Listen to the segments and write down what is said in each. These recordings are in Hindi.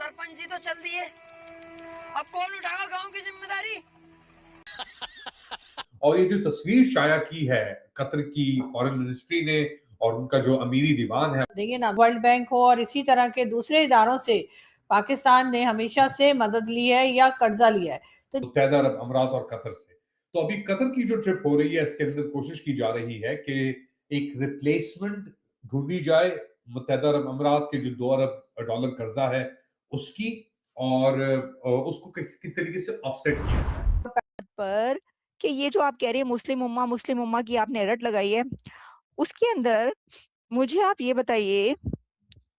सरपंच जी तो चल दिए, अब कौन उठाएगा गांव की जिम्मेदारी। और ये जो तस्वीर शाया की है कतर की फॉरेन मिनिस्ट्री ने और उनका जो अमीरी दीवान है, देखिए ना, वर्ल्ड बैंक हो और इसी तरह के दूसरे इदारों से पाकिस्तान ने हमेशा से मदद ली है या कर्जा लिया है। तो मुत्तहदा अरब अमीरात और कतर से। तो अभी कतर की जो ट्रिप हो रही है इसके अंदर कोशिश की जा रही है कि एक रिप्लेसमेंट ढूंढी जाए मुत्तहदा अरब अमीरात के जो $2 अरब कर्जा है उसकी, और उसको किस तरीके से ऑफसेट किया जाए। पर कि ये जो आप कह रही हैं मुस्लिम उम्मा की आपने रट लगाई है, उसके अंदर मुझे आप ये बताइए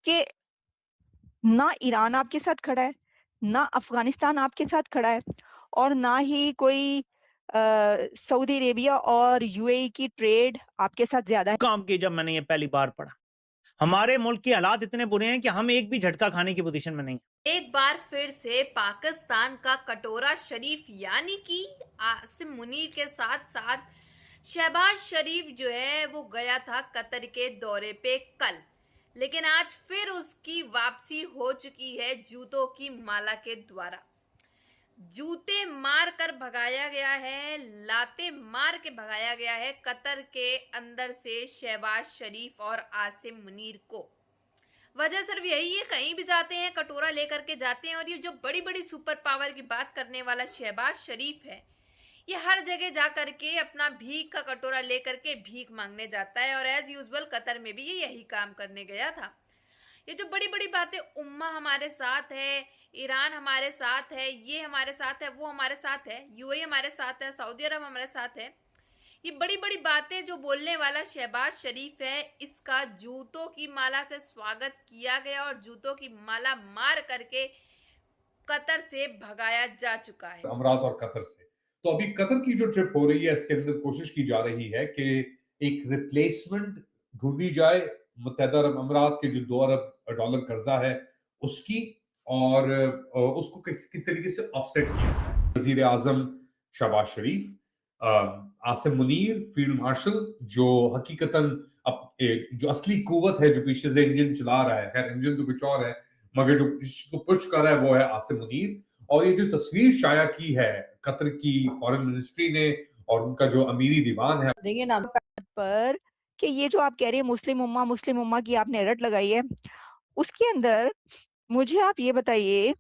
कि ना ईरान आपके साथ खड़ा है, ना अफ़गानिस्तान आपके साथ खड़ा है और ना ही कोई सऊदी अरेबिया और यूएई की ट्रेड आपके साथ ज़्यादा है। काम की जब मैंने ये पहली बार पढ़ा, हमारे मुल्क के हालात इतने बुरे हैं कि हम एक भी झटका खाने की पोजीशन में नहीं। एक बार फिर से पाकिस्तान का कटोरा शरीफ यानी कि आसिम मुनीर के साथ साथ शहबाज शरीफ जो है वो गया था कतर के दौरे पे कल, लेकिन आज फिर उसकी वापसी हो चुकी है जूतों की माला के द्वारा। जूते मार कर भगाया गया है, लाते मार के भगाया गया है कतर के अंदर से शहबाज शरीफ और आसिम मुनीर को। वजह सिर्फ यही है, कहीं भी जाते हैं कटोरा लेकर के जाते हैं, और ये जो बड़ी बड़ी सुपर पावर की बात करने वाला शहबाज शरीफ है, ये हर जगह जा करके अपना भीख का कटोरा लेकर के भीख मांगने जाता है, और एज यूजुअल कतर में भी ये यही काम करने गया था। ये जो बड़ी बड़ी बातें, उम्मा हमारे साथ है, ईरान हमारे साथ है, ये हमारे साथ है, वो हमारे साथ है, यूएई हमारे साथ है, सऊदी अरब हमारे साथ है, ये बड़ी बड़ी बातें जो बोलने वाला शहबाज शरीफ है, इसका जूतों की माला से स्वागत किया गया और जूतों की माला मार करके कतर से भगाया जा चुका है। अमीरात और कतर से। तो अभी कतर की जो ट्रिप हो रही है इसके अंदर कोशिश की जा रही है कि एक रिप्लेसमेंट ढूंढी जाए मुत्तहदा अरब अमीरात के जो $2 अरब कर्जा है उसकी, और उसको किस तरीके से ऑफसेट किया जाए। वजीर आजम शहबाज शरीफ, आसिम मुनीर फील्ड मार्शल, जो हकीकतन जो असली कुव्वत है जो पीछे से इंजन चला रहा है, खैर इंजन तो कुछ और है मगर जो इसको पुश कर रहा है वो है आसिम मुनीर। और ये जो तस्वीर शाया की है कतर की फॉरेन मिनिस्ट्री ने और उनका जो अमीरी दीवान है, देखिए ना, पर कि ये जो आप कह रही हैं मुस्लिम उम्मा की आपने रट लगाई है, उसके अंदर मुझे आप ये बताइए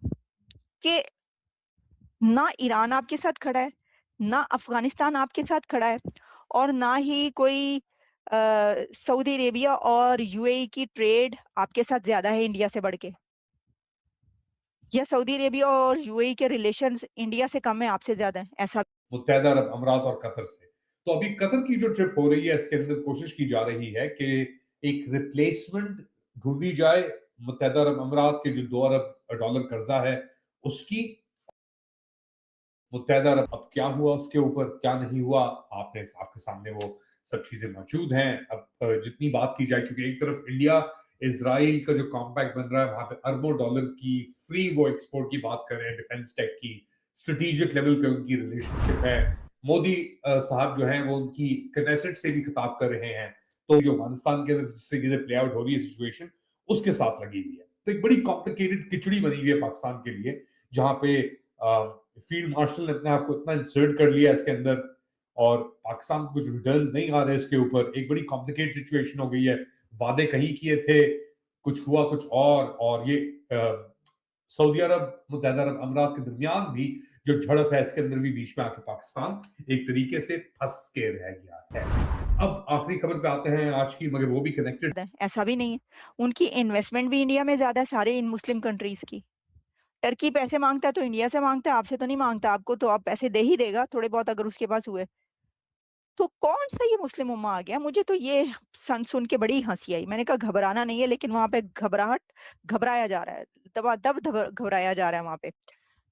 कि ना ईरान आपके साथ खड़ा है, ना अफ़गानिस्तान आपके साथ खड़ा है और ना ही कोई सऊदी अरेबिया और यूएई की ट्रेड आपके साथ ज़्यादा है इंडिया से बढ़ के। या सऊदी अरेबिया और यूएई के रिलेशंस इंडिया से कम है, आपसे ज़्यादा है, ऐसा मुत्तहदा अरब अमीरात और कतर से। तो अभी कतर की जो ट्रिप हो रही है इसके अंदर कोशिश की जा रही है कि एक रिप्लेसमेंट ढूंढी जाए मुत्तहदा अरब अमीरात के जो $2 अरब कर्जा है उसकी। मुत्तहदा अरब अब क्या हुआ उसके ऊपर क्या नहीं हुआ, आपने आपके सामने वो सब चीजें मौजूद हैं। अब जितनी बात की जाए, क्योंकि एक तरफ इंडिया इजराइल का जो कॉम्पैक्ट बन रहा है वहां पे अरबों डॉलर की फ्री वो एक्सपोर्ट की बात कर रहे हैं, डिफेंस टेक की स्ट्रेटेजिक लेवल पे उनकी रिलेशनशिप है। मोदी साहब जो हैं वो उनकी कनेसेट से भी खिताब कर रहे हैं। तो जो अफगानिस्तान के अंदर जिस तरीके से प्ले आउट हो रही है सिचुएशन उसके साथ लगी हुई है, तो एक बड़ी कॉम्प्लिकेटेड खिचड़ी बनी हुई है पाकिस्तान के लिए, जहां पे फील्ड मार्शल ने अपने आप को इतना इंसर्ट कर लिया इसके अंदर और पाकिस्तान को कुछ रिटर्न्स नहीं आ रहे इसके ऊपर। एक बड़ी कॉम्प्लिकेटेड सिचुएशन हो गई है, वादे कहीं किए थे, कुछ हुआ कुछ और ये सऊदी अरब मुत्तहदा अरब अमीरात के दरमियान भी जो झड़प है इसके अंदर भी बीच में आके पाकिस्तान एक तरीके से फंस के रह गया है। अब आखिरी खबर पे आते हैं आज की, मगर वो भी कनेक्टेड। है, ऐसा भी नहीं है। उनकी इन्वेस्टमेंट भी इंडिया में ज़्यादा है सारे इन मुस्लिम कंट्रीज़ की। टर्की पैसे माँगता है तो इंडिया से माँगता है, आपसे तो नहीं माँगता, आपको तो आप पैसे दे ही देगा थोड़े बहुत अगर उसके पास हुए। तो कौन-सा ये मुस्लिम उम्मा आ गया? मुझे तो ये सुन के बड़ी हँसी आई। मैंने कहा घबराना नहीं है, लेकिन वहाँ पे घबराया जा रहा है, दबा-दब घबराया जा रहा है वहाँ पे।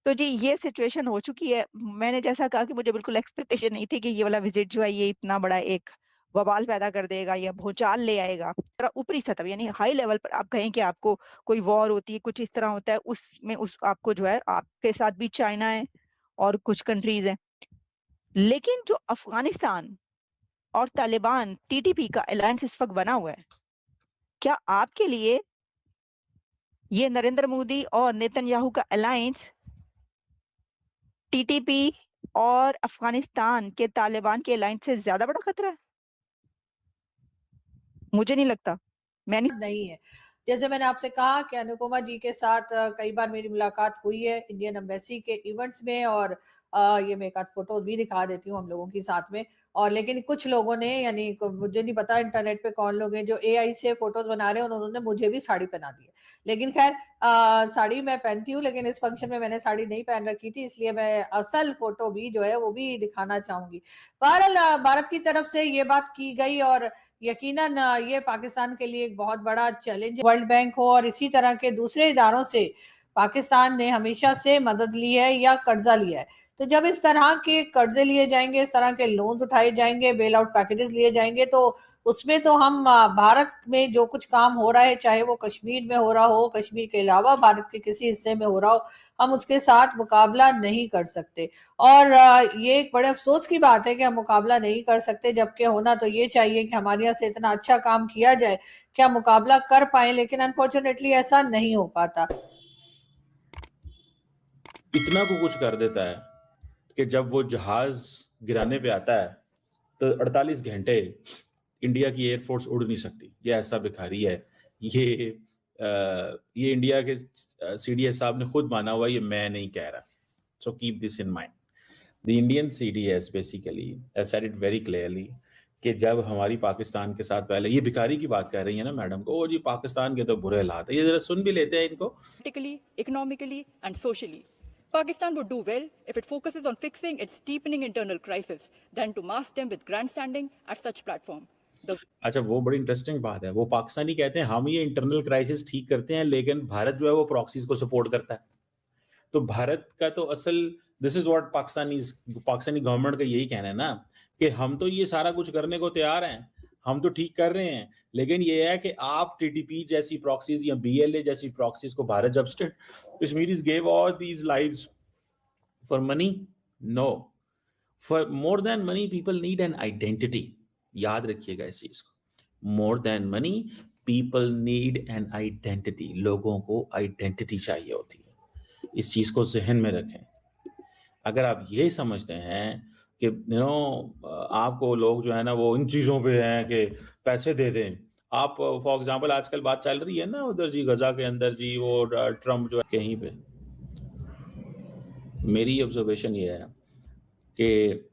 तो जी ये सिचुएशन हो चुकी है। मैंने जैसा कहा कि मुझे बिल्कुल एक्सपेक्टेशन नहीं थी कि ये वाला विज़िट जो है ये इतना बड़ा एक वबाल पैदा कर देगा या भूचाल ले आएगा। ज़रा ऊपरी सतह यानी हाई लेवल पर आप कहें कि आपको कोई वॉर होती है, कुछ इस तरह होता है, उसमें उस आपको जो है आपके साथ भी चाइना है और कुछ कंट्रीज़ हैं। लेकिन जो अफ़गानिस्तान और तालिबान टीटीपी का अलायंस इस वक़्त बना हुआ है, क्या आपके लिए ये नरेंद्र मोदी और नेतन्याहू का अलायंस टीटीपी और अफगानिस्तान के तालिबान के अलायंस से ज्यादा बड़ा खतरा है? मुझे नहीं लगता। मैंने नहीं है। जैसे मैंने आपसे कहा कि अनुपमा जी के साथ कई बार मेरी मुलाकात हुई है इंडियन एम्बेसी के इवेंट्स में, और ये मैं एक आध फोटो भी दिखा देती हूँ हम लोगों की साथ में। और लेकिन कुछ लोगों ने, यानी मुझे नहीं पता इंटरनेट पे कौन लोग हैं जो एआई से फोटोज बना रहे हैं, उन्होंने मुझे भी साड़ी पहना दी है। लेकिन खैर साड़ी मैं पहनती हूँ, लेकिन इस फंक्शन में मैंने साड़ी नहीं पहन रखी थी, इसलिए मैं असल फोटो भी जो है वो भी दिखाना चाहूंगी। बहरहाल भारत की तरफ से ये बात की गई, और यकीनन ये पाकिस्तान के लिए एक बहुत बड़ा चैलेंज है। वर्ल्ड बैंक हो और इसी तरह के दूसरे इदारों से पाकिस्तान ने हमेशा से मदद ली है या कर्जा लिया है। तो जब इस तरह के कर्जे लिए जाएंगे, इस तरह के लोन्स उठाए जाएंगे, बेल आउट पैकेजेस लिए जाएंगे, तो उसमें तो हम भारत में जो कुछ काम हो रहा है, चाहे वो कश्मीर में हो रहा हो, कश्मीर के अलावा भारत के किसी हिस्से में हो रहा हो, हम उसके साथ मुकाबला नहीं कर सकते। और ये एक बड़े अफसोस की बात है कि हम मुकाबला नहीं कर सकते, जबकि होना तो ये चाहिए कि हमारे यहाँ से इतना अच्छा काम किया जाए कि हम मुकाबला कर पाए, लेकिन अनफॉर्चुनेटली ऐसा नहीं हो पाता। इतना को कुछ कर देता है कि जब वो जहाज गिराने पे आता है तो 48 घंटे इंडिया की एयरफोर्स उड़ नहीं सकती। ये ऐसा भिखारी है। ये इंडिया के सीडीएस साहब ने खुद माना हुआ, ये मैं नहीं कह रहा। So keep this in mind. The Indian CDS basically said it very clearly कि जब हमारी पाकिस्तान के साथ, पहले ये भिखारी की बात कर रही है ना मैडम को, ओ जी पाकिस्तान के तो बुरे हालात है, ये जरा सुन भी लेते हैं इनको। Politically, economically, and socially. Pakistan would do well if it focuses on fixing its deepening internal crisis than to mask them with grandstanding at such platform. अच्छा, वो बड़ी इंटरेस्टिंग बात है। वो पाकिस्तानी कहते हैं हम ये इंटरनल क्राइसिस ठीक करते हैं, लेकिन भारत जो है वो प्रॉक्सीज को सपोर्ट करता है। तो भारत का तो असल, this is what Pakistani government का यही कहना है ना कि हम तो ये सारा कुछ करने को तैयार हैं, हम तो ठीक कर रहे हैं, लेकिन ये है कि आप टीटीपी जैसी प्रॉक्सीज या बीएलए जैसी प्रॉक्सीज को भारत जब Kashmiris gave all these lives for money, no, for more than money people need an identity. याद रखिएगा इस चीज को, more than money people need an identity. लोगों को आइडेंटिटी चाहिए होती है, इस चीज को जहन में रखें। अगर आप ये समझते हैं कि आपको लोग जो है ना वो इन चीजों पे हैं कि पैसे दे दें, आप फॉर एग्जांपल आजकल बात चल रही है ना उधर जी गजा के अंदर जी, वो ट्रम्प जो है कहीं पे, मेरी ऑब्जर्वेशन ये है कि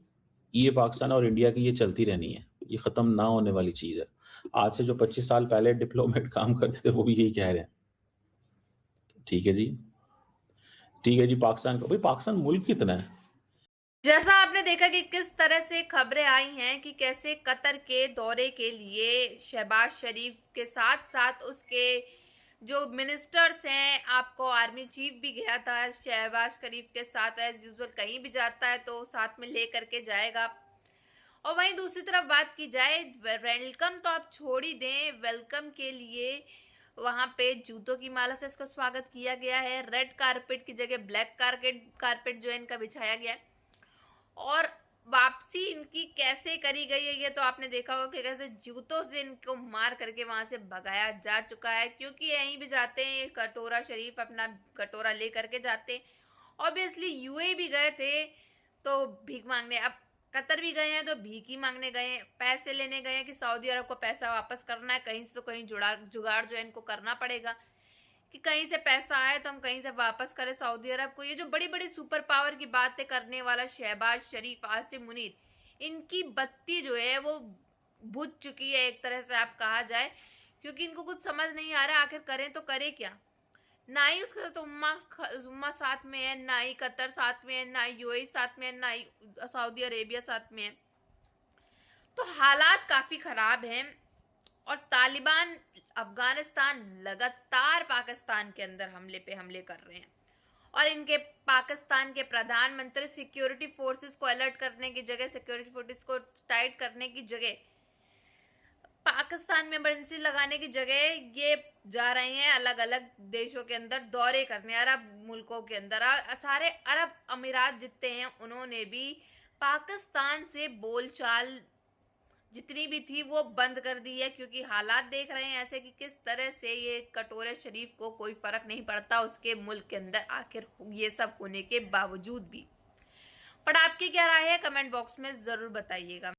ये पाकिस्तान और इंडिया की ये चलती रहनी है, ये ख़त्म ना होने वाली चीज़ है। आज से जो 25 साल पहले डिप्लोमेट काम करते थे वो भी यही कह रहे हैं। ठीक है जी, ठीक है जी। पाकिस्तान का, भाई पाकिस्तान मुल्क कितना है? जैसा आपने देखा कि किस तरह से खबरें आई हैं कि कैसे कतर के दौरे के लिए शहबाज शरीफ के साथ साथ उसके जो मिनिस्टर्स हैं, आपको आर्मी चीफ भी गया था शहबाज शरीफ के साथ। एज यूजुअल कहीं भी जाता है तो साथ में ले करके जाएगा। और वहीं दूसरी तरफ बात की जाए, वेलकम तो आप छोड़ ही दें, वेलकम के लिए वहाँ पे जूतों की माला से इसका स्वागत किया गया है। रेड कारपेट की जगह ब्लैक कारपेट जो है इनका बिछाया गया है। और वापसी इनकी कैसे करी गई है ये तो आपने देखा होगा कि कैसे जूतों से इनको मार करके वहां से भगाया जा चुका है, क्योंकि यहीं भी जाते हैं कटोरा शरीफ अपना कटोरा ले करके जाते हैं। ऑब्वियसली यूएई भी गए थे तो भीख मांगने, अब कतर भी गए हैं तो भीख ही मांगने गए हैं, पैसे लेने गए हैं कि सऊदी अरब को पैसा वापस करना है, कहीं से तो कहीं जुगाड़ जो है इनको करना पड़ेगा कि कहीं से पैसा आए तो हम कहीं से वापस करें सऊदी अरब को। ये जो बड़ी बड़ी सुपर पावर की बातें करने वाला शहबाज शरीफ, आसिम मुनीर, इनकी बत्ती जो है वो बुझ चुकी है एक तरह से आप कहा जाए, क्योंकि इनको कुछ समझ नहीं आ रहा आखिर करें तो करें क्या। ना ही उसके साथ उम्मा साथ में है, ना ही कतर साथ में है, ना ही यूएई साथ में है, ना ही सऊदी अरेबिया साथ में है। तो हालात काफ़ी ख़राब हैं और तालिबान अफगानिस्तान लगातार पाकिस्तान के अंदर हमले पे हमले कर रहे हैं। और इनके पाकिस्तान के प्रधानमंत्री सिक्योरिटी फोर्सेस को अलर्ट करने की जगह, सिक्योरिटी फोर्सेस को टाइट करने की जगह, पाकिस्तान में इमरजेंसी लगाने की जगह ये जा रहे हैं अलग अलग देशों के अंदर दौरे करने, अरब मुल्कों के अंदर। सारे अरब अमीरात जितने हैं उन्होंने भी पाकिस्तान से बोलचाल जितनी भी थी वो बंद कर दी है, क्योंकि हालात देख रहे हैं ऐसे कि किस तरह से ये कटोरे शरीफ को कोई फर्क नहीं पड़ता उसके मुल्क के अंदर आखिर ये सब होने के बावजूद भी। पर आपकी क्या राय है कमेंट बॉक्स में जरूर बताइएगा।